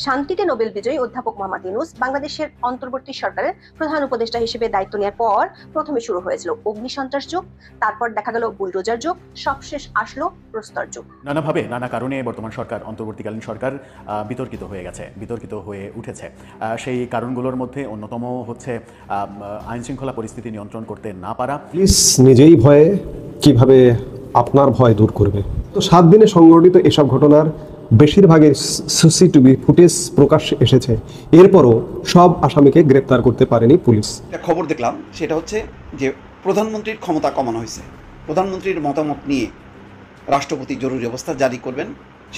শান্তিতে নোবেল বিজয়ী অধ্যাপক মোহাম্মদ ইউনূস বাংলাদেশের অন্তর্বর্তী সরকারের প্রধান উপদেষ্টা হিসেবে দায়িত্ব নেওয়ার পর প্রথমে শুরু হয়েছিল অগ্নিসন্ত্রাস যুগ, তারপর দেখা গেল বুলডোজার যুগ, সবশেষ আসলো প্রস্তর যুগ। নানাভাবে নানা কারণে বর্তমান সরকার, অন্তর্বর্তীকালীন সরকার বিতর্কিত হয়ে উঠেছে। সেই কারণগুলোর মধ্যে অন্যতম হচ্ছে আইন শৃঙ্খলা পরিস্থিতি নিয়ন্ত্রণ করতে না পারা। পুলিশ নিজেই ভয়ে কিভাবে আপনার ভয় দূর করবে? তো 7 দিনে সংঘটিত এসব ঘটনার বেশিরভাগের সিসিটিভি ফুটেজ প্রকাশ্যে এসেছে, এরপরও সব আসামিকে গ্রেপ্তার করতে পারেনি পুলিশ। একটা খবর দেখলাম, সেটা হচ্ছে যে প্রধানমন্ত্রীর ক্ষমতা কমানো হয়েছে, প্রধানমন্ত্রীর মতামত নিয়ে রাষ্ট্রপতি জরুরি অবস্থা জারি করবেন,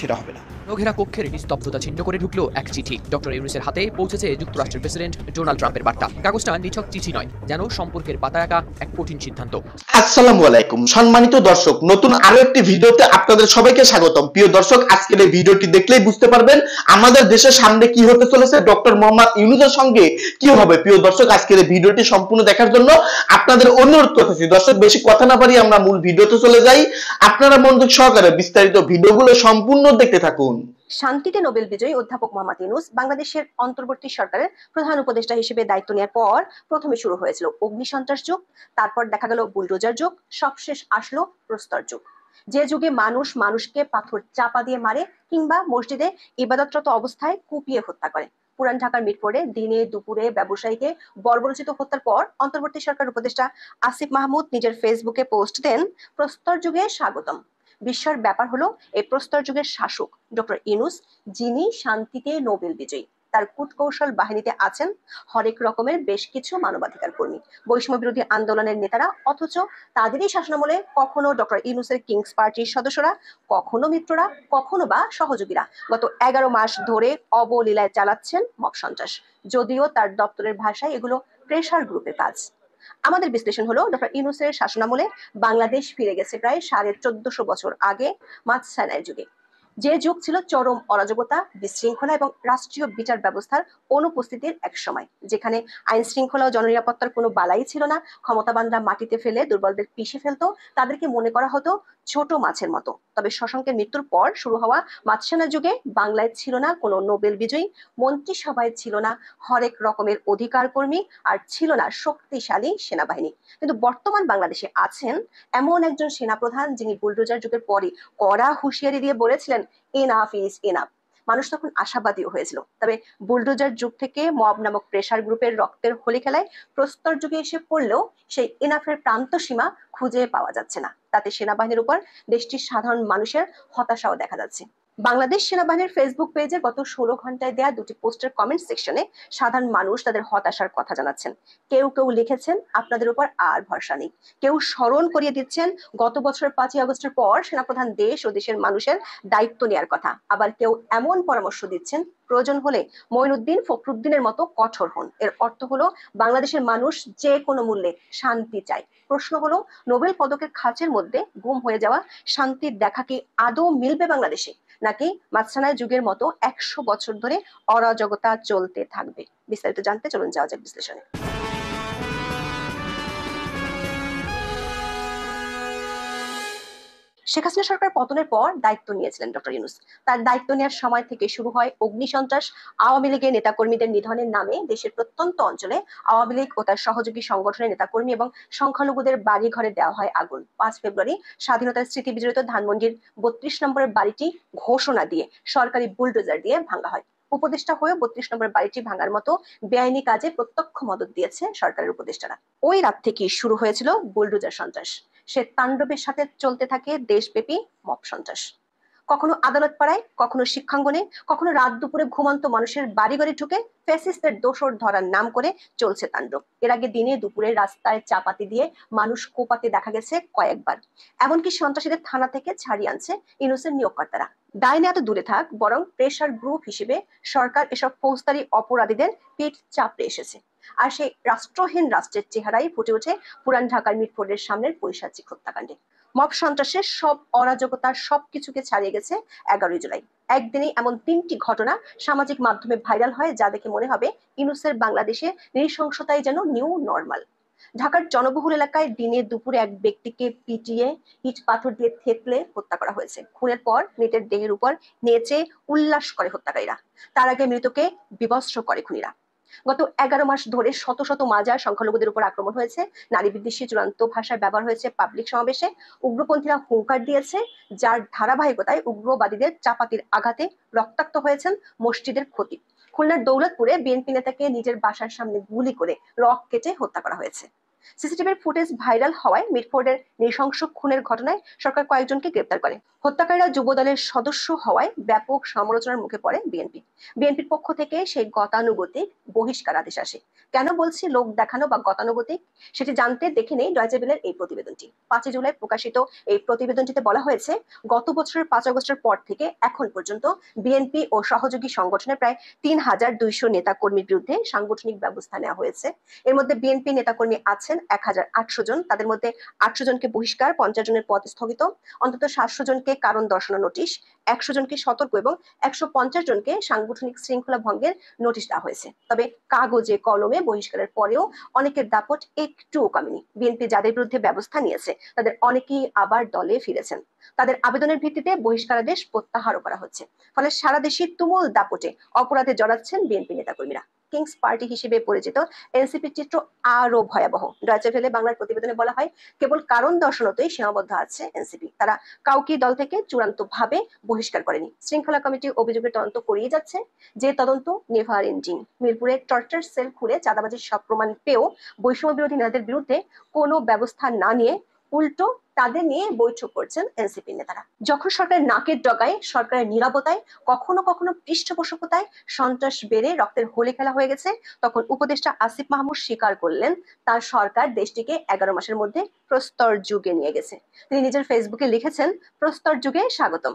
সেটা হবে না। ঘেরা কক্ষের নিস্তব্ধতা ছিন্ন করে ঢুকলো এক চিঠি। ডক্টর ইউনূসের হাতে পৌঁছেছে যুক্তরাষ্ট্রের প্রেসিডেন্ট ডোনাল্ড ট্রাম্পের বার্তা। কাগজটা নিছক চিঠি নয়, যেন সম্পর্কের পাতায় আঁকা এক কঠিন সিদ্ধান্ত। আসসালামু আলাইকুম সম্মানিত দর্শক, নতুন আরো একটি ভিডিওতে আপনাদের সবাইকে স্বাগতম। প্রিয় দর্শক, আজকের এই ভিডিওটি দেখলেই বুঝতে পারবেন আমাদের দেশের সামনে কি হতে চলেছে, ডক্টর মোহাম্মদ ইউনূসের সঙ্গে কি হবে। প্রিয় দর্শক, আজকের এই ভিডিওটি সম্পূর্ণ দেখার জন্য আপনাদের অনুরোধ করতেছি। দর্শক, বেশি কথা না বাড়িয়ে আমরা মূল ভিডিওতে চলে যাই। আপনারা মনোযোগ সহকারে বিস্তারিত ভিডিওগুলো সম্পূর্ণ দেখতে থাকুন। শান্তিতে নোবেল বিজয়ী অধ্যাপক মোহাম্মদ ইউনূস বাংলাদেশের অন্তর্বর্তী সরকারের প্রধান উপদেষ্টা হিসেবে দায়িত্ব নেওয়ার পর প্রথমে শুরু হয়েছিল অগ্নিসন্ত্রাস যুগ, তারপর দেখা গেল বুলডোজার যুগ, সবশেষ আসলো প্রস্তর যুগ। যে যুগে মানুষ মানুষকে পাথর চাপা দিয়ে মারে কিংবা মসজিদে ইবাদতরত অবস্থায় কুপিয়ে হত্যা করে। পুরান ঢাকার মিরপুরে দিনে দুপুরে ব্যবসায়ীকে বর্বরোচিত হত্যার পর অন্তর্বর্তী সরকার উপদেষ্টা আসিফ মাহমুদ নিজের ফেসবুকে পোস্ট দেন, প্রস্তর যুগে স্বাগতম। বিস্ময়ের ব্যাপার হলো এই প্রস্তর যুগের শাসক ডক্টর ইউনূস, যিনি শান্তিতে নোবেল বিজয়ী, তার কূটকৌশল বাহিনীতে আছেন হরেক রকমের বেশ কিছু মানবাধিকার কর্মী, বৈষম্য বিরোধী আন্দোলনের নেতারা, অথচ তাদেরই শাসনামলে কখনো ডক্টর ইউনূসের কিংস পার্টির সদস্যরা, কখনো মিত্ররা, কখনো বা সহযোগীরা গত 11 মাস ধরে অবলীলায় চালাচ্ছেন মব সন্ত্রাস। যদিও তার দপ্তরের ভাষায় এগুলো প্রেশার গ্রুপের কাজ। আমাদের বিশ্লেষণ হলো, ডক্টর ইউনূসের শাসনামলে বাংলাদেশ ফিরে গেছে প্রায় 1450 বছর আগে মাতসানায় যুগে, যে যুগ ছিল চরম অরাজকতা, বিশৃঙ্খলা এবং রাষ্ট্রীয় বিচার ব্যবস্থার অনুপস্থিতির এক সময়, যেখানে আইন শৃঙ্খলা ও জননিরাপত্তার কোনো বালাই ছিল না। ক্ষমতাবানরা মাটিতে ফেলে দুর্বলদের পিষে ফেলতো, তাদেরকে মনে করা হতো ছোট মাছের মতো। তবে শশাঙ্কের মৃত্যুর পর শুরু হওয়া মাতসানা যুগে বাংলায় ছিল না কোনো নোবেল বিজয়ী, মন্ত্রিসভায় ছিল না হরেক রকমের অধিকার কর্মী, আর ছিল না শক্তিশালী সেনাবাহিনী। কিন্তু বর্তমান বাংলাদেশে আছেন এমন একজন সেনাপ্রধান, যিনি বুলডোজার যুগের পরই কড়া হুঁশিয়ারি দিয়ে বলেছিলেন, এনাফ ইজ এনাফ। মানুষ তখন আশাবাদীও হয়েছিল। তবে বুলডোজার যুগ থেকে মব নামক প্রেশার গ্রুপের রক্তের হোলি খেলায় প্রস্তর যুগে এসে পড়লেও সেই এনাফের প্রান্ত সীমা খুঁজে পাওয়া যাচ্ছে না। তাতে সেনাবাহিনীর উপর দেশটির সাধারণ মানুষের হতাশাও দেখা যাচ্ছে। বাংলাদেশ সেনাবাহিনীর ফেসবুক পেজে গত 16 ঘন্টায় দেয়া দুটি পোস্টের কমেন্ট সেকশনে সাধারণ মানুষ তাদের হতাশার কথা জানাচ্ছেন। কেউ কেউ লিখেছেন, আপনাদের উপর আর ভরসা নেই। কেউ স্মরণ করিয়ে দিচ্ছেন গত বছরের 5ই আগস্টের পর সেনাপ্রধান দেশ ও দেশের মানুষের দায়িত্ব নেওয়ার কথা। আবার কেউ এমন পরামর্শ দিচ্ছেন, প্রয়োজন হলে মঈনুদ্দিন ফখরুদ্দিনের মতো কঠোর হন। এর অর্থ হলো বাংলাদেশের মানুষ যে কোনো মূল্যে শান্তি চায়। প্রশ্ন হলো, নোবেল পদকের খাঁচের মধ্যে গুম হয়ে যাওয়া শান্তির দেখা কি আদৌ মিলবে বাংলাদেশে, নাকি মাতসানায় যুগের মতো 100 বছর ধরে অরাজকতা চলতে থাকবে? বিস্তারিত জানতে চলুন যাওয়া যাক বিশ্লেষণে। শেখ হাসিনা সরকার পতনের পর দায়িত্ব নিয়েছিলেন ডক্টর ইউনূস। তার দায়িত্ব নেওয়ার সময় থেকে শুরু হয় অগ্নিসন্ত্রাস। আওয়ামী লীগের নেতাকর্মীদের নিধনের নামে দেশের প্রত্যন্ত অঞ্চলে আওয়ামী লীগ ও তার সহযোগী সংগঠনের নেতাকর্মী এবং সংখ্যালঘুদের বাড়ি ঘরে দেওয়া হয় আগুন। 5 ফেব্রুয়ারি স্বাধীনতার স্মৃতি বিজড়িত ধানমন্ডির 32 নম্বরের বাড়িটি ঘোষণা দিয়ে সরকারি বুলডোজার দিয়ে ভাঙা হয়। উপদেষ্টা হয়ে 32 নম্বর বাড়িটি ভাঙার মতো বেআইনি কাজে প্রত্যক্ষ মদত দিয়েছে সরকারের উপদেষ্টারা। ওই রাত থেকে শুরু হয়েছিল বুলডোজার সন্ত্রাস। সে তাণ্ডবের সাথে চলতে থাকে দেশব্যাপী মব সন্ত্রাস। কখনো আদালত পাড়ায়, কখনো শিক্ষাঙ্গনে, কখনো রাত দুপুরে ঘুমন্ত মানুষের বাড়ি ঘরে ঢুকে ফ্যাসিস্টদের দোসর ধরার নাম করে চলছে তাণ্ডব। এর আগে দিনে দুপুরে রাস্তায় চাপাতি দিয়ে মানুষ কোপাতে দেখা গেছে কয়েকবার। এমনকি সন্ত্রাসীদের থানা থেকে ছাড়িয়ে আনছে ইউনূসের নিয়োগকর্তারা। দায় নেওয়া তো দূরে থাক, বরং প্রেশার গ্রুপ হিসেবে সরকার এসব ফৌজদারি অপরাধীদের পিঠ চাপড়ে এসেছে। আর সেই রাষ্ট্রহীন রাষ্ট্রের চেহারাই ফুটে ওঠে পুরান ঢাকার মিরপুরের সামনের পৈশাচিক হত্যাকাণ্ডে। মব সন্ত্রাসের সব অরাজকতার সবকিছুকে ছাড়িয়ে গেছে 11 জুলাই। একদিনে এমন 3টি ঘটনা সামাজিক মাধ্যমে ভাইরাল হয়, যা দেখে মনে হবে ইউনূসের বাংলাদেশে নৃশংসতাই যেন নিউ নর্মাল। ঢাকার জনবহুল এলাকায় দিনে দুপুরে এক ব্যক্তিকে পিটিয়ে ইট পাথর দিয়ে থেতলে হত্যা করা হয়েছে। খুনের পর মৃতের দেহের উপর নেচে উল্লাস করে হত্যাকারীরা। তার আগে মৃতকে বিবস্ত্র করে খুনিরা। গত 11 মাস ধরে শত শত মাজার সংখ্যালঘুদের উপর আক্রমণ হয়েছে, নারী বিদ্বেষী চূড়ান্ত ভাষায় ব্যবহার হয়েছে পাবলিক সমাবেশে, উগ্রপন্থীরা হুঙ্কার দিয়েছে, যার ধারাবাহিকতায় উগ্রবাদীদের চাপাতির আঘাতে রক্তাক্ত হয়েছেন মসজিদের খতিব। খুলনার দৌলতপুরে বিএনপি নেতাকে নিজের বাসার সামনে গুলি করে রক কেটে হত্যা করা হয়েছে। সিসিটিভির ফুটেজ ভাইরাল হওয়ায় মিটফোর্ডের নৃশংস খুনের ঘটনায় সরকার কয়েকজনকে গ্রেপ্তার করে। হত্যাকারীরা যুবদলের সদস্য হওয়ায় ব্যাপক সমালোচনার মুখে পড়ে বিএনপির পক্ষ থেকে সেই গতানুগতিক বহিষ্কার আদেশ আসে। কেন বলছি লোক দেখানো বা গতানুগতিক, সেটি জানতে দেখে নেই ডয়েচে ভেলের এই প্রতিবেদনটি। 5 জুলাই প্রকাশিত এই প্রতিবেদনটিতে বলা হয়েছে, গত বছরের 5 আগস্টের পর থেকে এখন পর্যন্ত বিএনপি ও সহযোগী সংগঠনের প্রায় 3200 নেতাকর্মীর বিরুদ্ধে সাংগঠনিক ব্যবস্থা নেওয়া হয়েছে। এর মধ্যে বিএনপি নেতাকর্মী আছেন 1800 জন। তাদের মধ্যে 800 জনকে বহিষ্কার, 50 জনের পদ স্থগিত, অন্তত 700 জনকে কারণ দর্শানো নোটিশ, 100 জনকে সতর্ক এবং 150 জনকে সাংগঠনিক শৃঙ্খলা ভঙ্গের নোটিশ দেওয়া হয়েছে। তবে কাগজে কলমে বহিষ্কারের পরেও অনেকের দাপট একটুও কমেনি। বিএনপি যাদের বিরুদ্ধে ব্যবস্থা নিয়েছে তাদের অনেকেই আবার দলে ফিরেছেন। তাদের আবেদনের ভিত্তিতে বহিষ্কারাদেশ প্রত্যাহারও করা হচ্ছে। ফলে সারা দেশে তুমুল দাপটে অপরাধে জড়াচ্ছেন বিএনপি নেতাকর্মীরা। কিংস পার্টি হিসেবে পরিচিত এনসিপির চিত্র আরো ভয়াবহ। ডয়েচে ভেলে বাংলার প্রতিবেদনে বলা হয়, কেবল কারণ দর্শানোতেই সীমাবদ্ধ আছে এনসিপি। তারা কাউকে দল থেকে চূড়ান্তভাবে বহিষ্কার করেনি। শৃঙ্খলা কমিটি অভিযোগের তদন্ত করিয়ে যাচ্ছে, যে তদন্ত নেভার এন্ডিং। মিরপুরে টর্চার সেল খুলে চাঁদাবাজির সব প্রমাণ পেয়েও বৈষম্য বিরোধী নেতাদের বিরুদ্ধে কোনো ব্যবস্থা না নিয়ে উল্টো তাদের নিয়ে বৈঠক করছেন এনসিপি নেতারা। যখন সরকারের নাকের ডগায়, সরকারের নিরাপত্তায়, কখনো কখনো পৃষ্ঠপোষকতায় সন্ত্রাস বেড়ে রক্তের হোলি খেলা হয়ে গেছে, তখন উপদেষ্টা আসিফ মাহমুদ স্বীকার করলেন তার সরকার দেশটিকে 11 মাসের মধ্যে প্রস্তর যুগে নিয়ে গেছে। তিনি নিজের ফেসবুকে লিখেছেন, প্রস্তর যুগে স্বাগতম,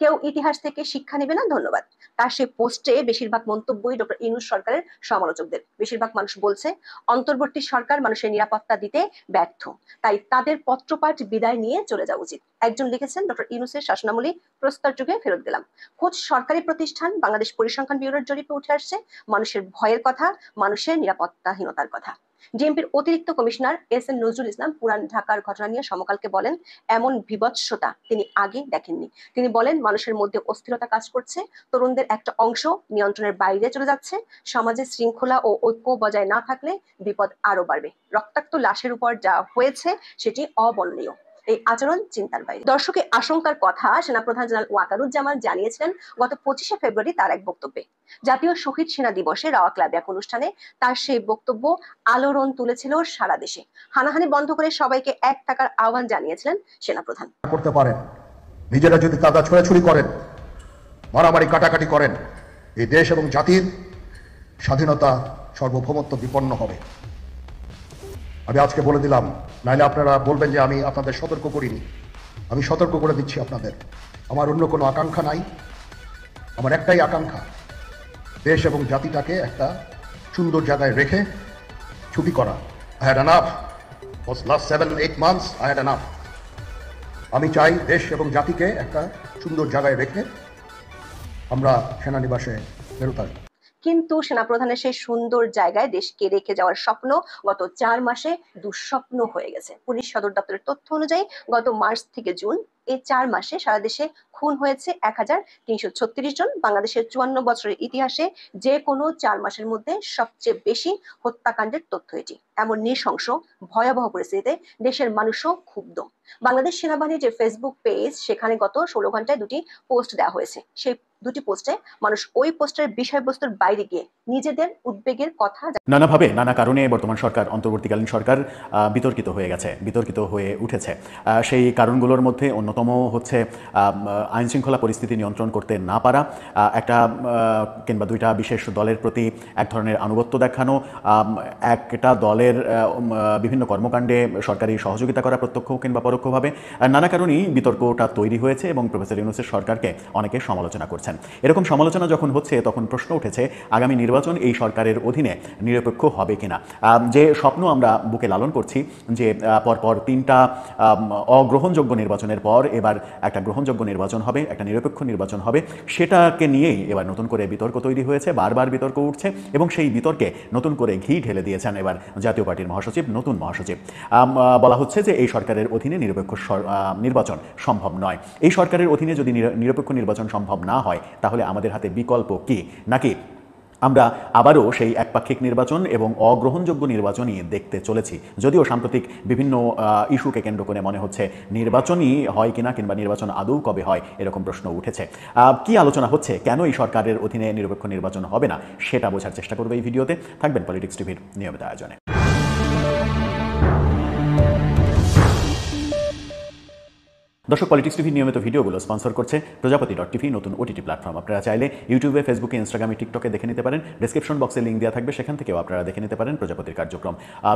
কেউ ইতিহাস থেকে শিক্ষা নেবে না, ধন্যবাদ। তার সেই পোস্টে বেশিরভাগ মন্তব্যই ডক্টর ইউনূস সরকারের সমালোচকদের। বেশিরভাগ মানুষ বলছে, অন্তর্বর্তী সরকার মানুষের নিরাপত্তা দিতে ব্যর্থ, তাই তাদের পত্রপাঠ বিদায় নিয়ে চলে যাওয়া উচিত। একজন লিখেছেন, ডক্টর ইউনূসের শাসনামলী প্রস্তর যুগে ফেরত গেলাম। খোঁজ সরকারি প্রতিষ্ঠান বাংলাদেশ পরিসংখ্যান ব্যুরোর জরিপে উঠে আসছে মানুষের ভয়ের কথা, মানুষের নিরাপত্তাহীনতার কথা। ডিএমপির অতিরিক্ত কমিশনার এস.এন. নজরুল ইসলাম পুরান ঢাকার ঘটনা নিয়ে সমকালকে বলেন, এমন বিভৎসতা তিনি আগে দেখেননি। তিনি বলেন, মানুষের মধ্যে অস্থিরতা কাজ করছে, তরুণদের একটা অংশ নিয়ন্ত্রণের বাইরে চলে যাচ্ছে। সমাজে শৃঙ্খলা ও ঐক্য বজায় না থাকলে বিপদ আরো বাড়বে। রক্তাক্ত লাশের উপর যা হয়েছে সেটি অবর্ণনীয়। এই আচরণ চিন্তার বাইরে। দর্শকের আশঙ্কার কথা সেনাপ্রধান জেনারেল ওয়াকারুজ্জামান জানিয়েছিলেন গত 25শে ফেব্রুয়ারি তার এক বক্তব্যে। জাতীয় শহীদ সেনা দিবসে রাওয়া ক্লাবে এক অনুষ্ঠানে তার সেই বক্তব্য আলোড়ন তুলেছিল সারা দেশে। হানাহানি বন্ধ করে সবাইকে এক থাকার আহ্বান জানিয়েছিলেন সেনাপ্রধান। করতে পারেন, নিজেরা যদি কাদা ছোড়াছুড়ি করেন, মারামারি কাটাকাটি করেন, এই দেশ এবং জাতির স্বাধীনতা সার্বভৌমত্ব বিপন্ন হবে। আমি আজকে বলে দিলাম, নাইলে আপনারা বলবেন যে আমি আপনাদের সতর্ক করিনি। আমি সতর্ক করে দিচ্ছি আপনাদের। আমার অন্য কোনো আকাঙ্ক্ষা নাই, আমার একটাই আকাঙ্ক্ষা, দেশ এবং জাতিটাকে একটা সুন্দর জায়গায় রেখে ছুটি করা। I had enough. For last 7-8 months I had enough. আমি চাই দেশ এবং জাতিকে একটা সুন্দর জায়গায় রেখে আমরা সেনানিবাসে ফেরত আসবো। কিন্তু সেনাপ্রধানের সেই সুন্দর জায়গায় দেশকে রেখে যাওয়ার স্বপ্ন গত 4 মাসে দুঃস্বপ্ন হয়ে গেছে। পুলিশ সদর দপ্তরের তথ্য অনুযায়ী গত মার্চ থেকে জুন এই 4 মাসে সারা দেশে খুন হয়েছে 1336 জন। বাংলাদেশের 54 বছরের ইতিহাসে যে কোনো 4 মাসের মধ্যে সবচেয়ে বেশি হত্যাকাণ্ডের তথ্য এটি। এমন নৃশংস ভয়াবহ পরিস্থিতিতে দেশের মানুষও ক্ষুব্ধ। বাংলাদেশ সেনাবাহিনীর যে ফেসবুক পেজ, সেখানে গত 16 ঘন্টায় 2টি পোস্ট দেওয়া হয়েছে। সেই 2টি পোস্টে মানুষ ওই পোস্টের বিষয়বস্তুর বাইরে গিয়ে নিজেদের উদ্বেগের কথা নানাভাবে নানা কারণে বর্তমান সরকার, অন্তর্বর্তীকালীন সরকার বিতর্কিত হয়ে গেছে, বিতর্কিত হয়ে উঠেছে। সেই কারণগুলোর মধ্যে অন্যতম হচ্ছে আইন শৃঙ্খলা পরিস্থিতি নিয়ন্ত্রণ করতে না পারা, একটা কিংবা দুইটা বিশেষ দলের প্রতি এক ধরনের আনুগত্য দেখানো, একটা দলের বিভিন্ন কর্মকাণ্ডে সরকারি সহযোগিতা করা প্রত্যক্ষ কিংবা পরোক্ষভাবে। নানা কারণেই বিতর্কটা তৈরি হয়েছে এবং প্রফেসর ইউনূসের সরকারকে অনেকে সমালোচনা করছেন। এরকম সমালোচনা যখন হচ্ছে তখন প্রশ্ন উঠেছে আগামী নির্বাচন এই সরকারের অধীনে নিরপেক্ষ হবে কিনা। যে স্বপ্ন আমরা বুকে লালন করছি যে পরপর 3টা অগ্রহণযোগ্য নির্বাচনের পর এবার একটা গ্রহণযোগ্য নির্বাচন হবে, একটা নিরপেক্ষ নির্বাচন হবে, সেটাকে নিয়েই এবার নতুন করে বিতর্ক তৈরি হয়েছে, বারবার বিতর্ক উঠছে এবং সেই বিতর্কে নতুন করে ঘি ঢেলে দিয়েছেন এবার জাতীয় পার্টির মহাসচিব, নতুন মহাসচিব। বলা হচ্ছে যে এই সরকারের অধীনে নিরপেক্ষ নির্বাচন সম্ভব নয়। এই সরকারের অধীনে যদি নিরপেক্ষ নির্বাচন সম্ভব না হয় তাহলে আমাদের হাতে বিকল্প কি, নাকি আমরা আবারও সেই একপাক্ষিক নির্বাচন এবং অগ্রহণযোগ্য নির্বাচনই দেখতে চলেছি। যদিও সাম্প্রতিক বিভিন্ন ইস্যুকে কেন্দ্র করে মনে হচ্ছে নির্বাচনই হয় কিনা কিংবা নির্বাচন আদৌ কবে হয় এরকম প্রশ্ন উঠেছে। কি আলোচনা হচ্ছে, কেন এই সরকারের অধীনে নিরপেক্ষ নির্বাচন হবে না সেটা বোঝার চেষ্টা করবে এই ভিডিওতে। থাকবেন পলিটিক্স টিভির নিয়মিত আয়োজনে। দর্শক, পলিটিক্স টিভির নিয়মিত ভিডিওগুলো স্পন্সর করছে প্রজাপতি.টিভি, নতুন ওটিটি প্ল্যাটফর্ম। আপনারা চাইলে ইউটিউবে, ফেসবুকে, ইনস্টাগ্রামে, টিকটকে দেখে নিতে পারেন। ডেসক্রিপশন বক্সে লিঙ্ক দেওয়া থাকবে, সেখান থেকেও আপনারা দেখে নিতে পারেন প্রজাপতির কার্যক্রম।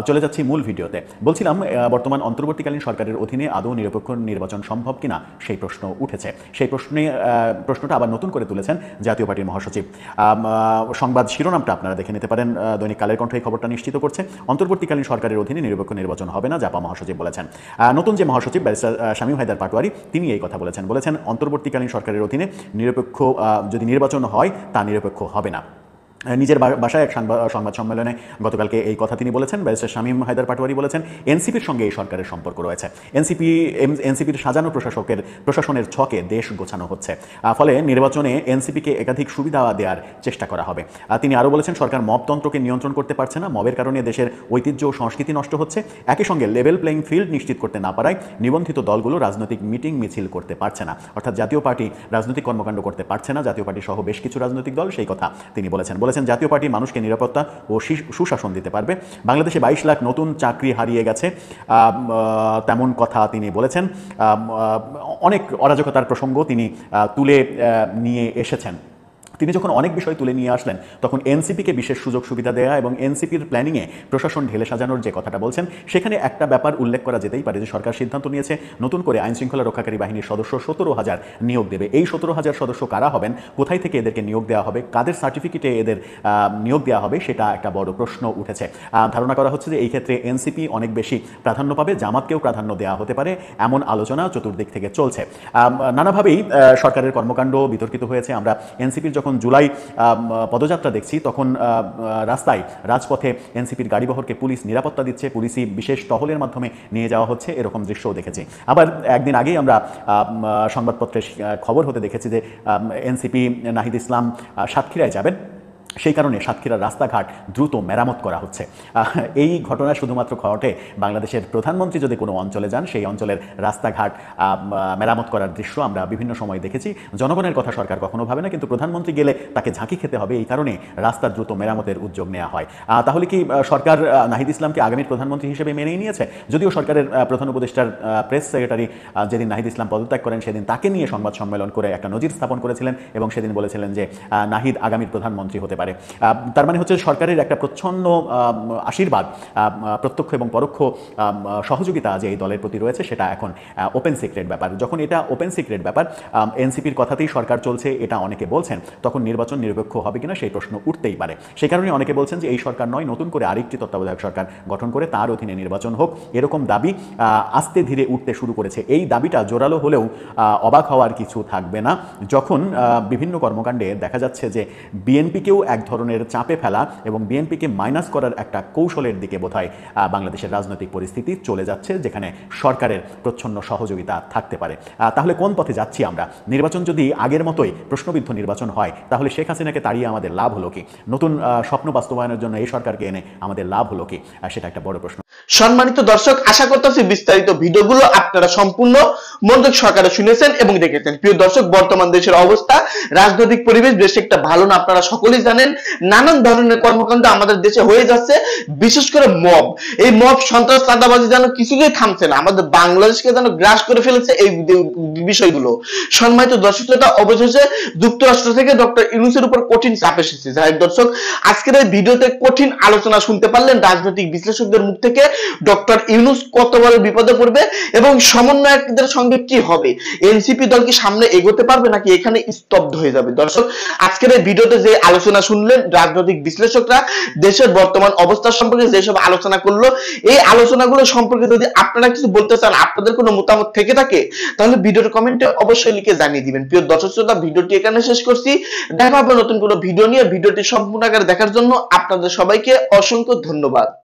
চলে যাচ্ছি মূল ভিডিওতে। বলছিলাম বর্তমান অন্তর্বর্তীকালীন সরকারের অধীনে আদৌ নিরপেক্ষ নির্বাচন সম্ভব কিনা সেই প্রশ্ন উঠেছে। সেই প্রশ্নটা আবার নতুন করে তুলেছেন জাতীয় পার্টির মহাসচিব। সংবাদ শিরোনামটা আপনারা দেখে নিতে পারেন, দৈনিক কালের কণ্ঠ এই খবরটা নিশ্চিত করছে। অন্তর্বর্তীকালীন সরকারের অধীনে নিরপেক্ষ নির্বাচন হবে না, জাপা মহাসচিব বলেছেন। নতুন যে মহাসচিব ব্যারিস্টার শামীম হায়দার পাটোয়ারি, তিনি এই কথা বলেছেন অন্তর্বর্তীকালীন সরকারের অধীনে নিরপেক্ষ যদি নির্বাচন হয় তা নিরপেক্ষ হবে না। নিজের বাসায় এক সংবাদ সম্মেলনে গতকালকে এই কথা তিনি বলেছেন। ব্যারিস্টার শামীম হায়দার পাটোয়ারি বলেছেন এনসিপির সঙ্গে এই সরকারের সম্পর্ক রয়েছে। এনসিপির সাজানো প্রশাসনের ছকে দেশ গোছানো হচ্ছে, ফলে নির্বাচনে এনসিপিকে একাধিক সুবিধা দেওয়ার চেষ্টা করা হবে। তিনি আরও বলেছেন সরকার মবতন্ত্রকে নিয়ন্ত্রণ করতে পারছে না, মবের কারণে দেশের ঐতিহ্য ও সংস্কৃতি নষ্ট হচ্ছে। একই সঙ্গে লেভেল প্লেইং ফিল্ড নিশ্চিত করতে না পারায় নিবন্ধিত দলগুলো রাজনৈতিক মিটিং মিছিল করতে পারছে না, অর্থাৎ জাতীয় পার্টি রাজনৈতিক কর্মকাণ্ড করতে পারছে না। জাতীয় পার্টি সহ বেশ কিছু রাজনৈতিক দল সেই কথা তিনি বলেছেন জাতীয় পার্টি মানুষকে নিরাপত্তা ও সুশাসন দিতে পারবে। বাংলাদেশে 22 লাখ নতুন চাকরি হারিয়ে গেছে, তেমন কথা তিনি বলেছেন। অনেক অরাজকতার প্রসঙ্গ তিনি তুলে নিয়ে এসেছেন। তিনি যখন অনেক বিষয় তুলে নিয়ে আসলেন তখন এনসিপিকে বিশেষ সুযোগ সুবিধা দেওয়া এবং এনসিপির প্ল্যানিংয়ে প্রশাসন ঢেলে সাজানোর যে কথাটা বলছেন সেখানে একটা ব্যাপার উল্লেখ করা যেতেই পারে যে সরকার সিদ্ধান্ত নিয়েছে নতুন করে আইনশৃঙ্খলা রক্ষাকারী বাহিনীর সদস্য 17,000 নিয়োগ দেবে। এই 17,000 সদস্য কারা হবেন, কোথায় থেকে এদেরকে নিয়োগ দেওয়া হবে, কাদের সার্টিফিকেটে এদের নিয়োগ দেওয়া হবে, সেটা একটা বড় প্রশ্ন উঠেছে। ধারণা করা হচ্ছে যে এই ক্ষেত্রে এনসিপি অনেক বেশি প্রাধান্য পাবে, জামাতকেও প্রাধান্য দেওয়া হতে পারে, এমন আলোচনা চতুর্দিক থেকে চলছে। নানাভাবেই সরকারের কর্মকাণ্ড বিতর্কিত হয়েছে। আমরা এনসিপির যখন জুলাই পদযাত্রা দেখছি তখন রাজপথে এনসিপির গাড়িবহরকে পুলিশ নিরাপত্তা দিচ্ছে, পুলিশি বিশেষ টহলের মাধ্যমে নিয়ে যাওয়া হচ্ছে, এরকম দৃশ্যও দেখেছি। আবার একদিন আগেই আমরা সংবাদপত্রে খবর হতে দেখেছি যে এনসিপি নাহিদ ইসলাম সাতক্ষীরায় যাবেন, সেই কারণে সাতক্ষীরার রাস্তাঘাট দ্রুত মেরামত করা হচ্ছে। এই ঘটনা শুধুমাত্র ঘটে বাংলাদেশের প্রধানমন্ত্রী যদি কোনো অঞ্চলে যান সেই অঞ্চলের রাস্তাঘাট মেরামত করার দৃশ্য আমরা বিভিন্ন সময় দেখেছি। জনগণের কথা সরকার কখনো ভাবে না, কিন্তু প্রধানমন্ত্রী গেলে তাকে ঝাঁকি খেতে হবে, এই কারণে রাস্তা দ্রুত মেরামতের উদ্যোগ নেওয়া হয়। তাহলে কি সরকার নাহিদ ইসলামকে আগামীর প্রধানমন্ত্রী হিসেবে মেনেই নিয়েছে? যদিও সরকারের প্রধান উপদেষ্টার প্রেস সেক্রেটারি যেদিন নাহিদ ইসলাম পদত্যাগ করেন সেদিন তাকে নিয়ে সংবাদ সম্মেলন করে একটা নজির স্থাপন করেছিলেন এবং সেদিন বলেছিলেন যে নাহিদ আগামীর প্রধানমন্ত্রী হতে পারে। তার মানে হচ্ছে সরকারের একটা প্রচ্ছন্ন আশীর্বাদ, প্রত্যক্ষ এবং পরোক্ষ সহযোগিতা যে এই দলের প্রতি রয়েছে সেটা এখন ওপেন সিক্রেট ব্যাপার। যখন এটা ওপেন সিক্রেট ব্যাপার, এনসিপির কথাতেই সরকার চলছে, এটা অনেকে বলছেন, তখন নির্বাচন নিরপেক্ষ হবে কিনা সেই প্রশ্ন উঠতেই পারে। সেই কারণে অনেকে বলছেন যে এই সরকার নয়, নতুন করে আরেকটি তত্ত্বাবধায়ক সরকার গঠন করে তার অধীনে নির্বাচন হোক, এরকম দাবি আস্তে ধীরে উঠতে শুরু করেছে। এই দাবিটা জোরালো হলেও অবাক হওয়ার কিছু থাকবে না যখন বিভিন্ন কর্মকাণ্ডে দেখা যাচ্ছে যে বিএনপিকেও এক ধরনের চাপে ফেলা এবং বিএনপিকে মাইনাস করার একটা কৌশলের দিকে বোধহয় বাংলাদেশের রাজনৈতিক পরিস্থিতি চলে যাচ্ছে, যেখানে সরকারের প্রচ্ছন্ন সহযোগিতা থাকতে পারে। তাহলে কোন পথে যাচ্ছি আমরা? নির্বাচন যদি আগের মতোই প্রশ্নবিদ্ধ নির্বাচন হয় তাহলে শেখ হাসিনাকে তাড়িয়ে আমাদের লাভ হলো কি? নতুন স্বপ্ন বাস্তবায়নের জন্য এই সরকারকে এনে আমাদের লাভ হলো কি? সেটা একটা বড় প্রশ্ন। সম্মানিত দর্শক, আশা করতেছি বিস্তারিত ভিডিওগুলো আপনারা সম্পূর্ণ মনোযোগ সহকারে শুনেছেন এবং দেখেছেন। প্রিয় দর্শক, বর্তমান দেশের অবস্থা, রাজনৈতিক পরিবেশ বেশ একটা ভালো না, আপনারা সকলেই জানেন। নানান ধরনের কর্মকাণ্ড আমাদের দেশে হয়ে যাচ্ছে, বিশেষ করে মব। এই মব সন্ত্রাস চাঁদাবাজি যেন কিছুতেই থামছে না, আমাদের বাংলাদেশকে যেন গ্রাস করে ফেলেছে এই বিষয়গুলো। সম্মানিত দর্শক, অবশেষে যুক্তরাষ্ট্র থেকে ডক্টর ইউনূসের উপর কঠিন চাপ এসেছে। যাই হোক দর্শক, আজকের এই ভিডিওতে কঠিন আলোচনা শুনতে পারলেন রাজনৈতিক বিশ্লেষকদের মুখ থেকে। ডক্টর ইউনূস কত বড় বিপদে পড়বে এবং সমন্বয়কদের সঙ্গে কি হবে, এনসিপি দল কি সামনে এগোতে পারবে নাকি এখানে স্তব্ধ হয়ে যাবে? দর্শক, আজকের এই ভিডিওতে যে আলোচনা শুনলেন, রাজনৈতিক বিশ্লেষকরা দেশের বর্তমান অবস্থা সম্পর্কে যেসব আলোচনা করলো, এই আলোচনাগুলো সম্পর্কে যদি আপনারা কিছু বলতে চান, আপনাদের কোনো মতামত থেকে থাকে, তাহলে ভিডিওর কমেন্টে অবশ্যই লিখে জানিয়ে দিবেন। প্রিয় দর্শক শ্রোতা, ভিডিওটি এখানে শেষ করছি। দেখা হবে নতুন কোনো ভিডিও নিয়ে। ভিডিওটি সম্পূর্ণ আকারে দেখার জন্য আপনাদের সবাইকে অসংখ্য ধন্যবাদ।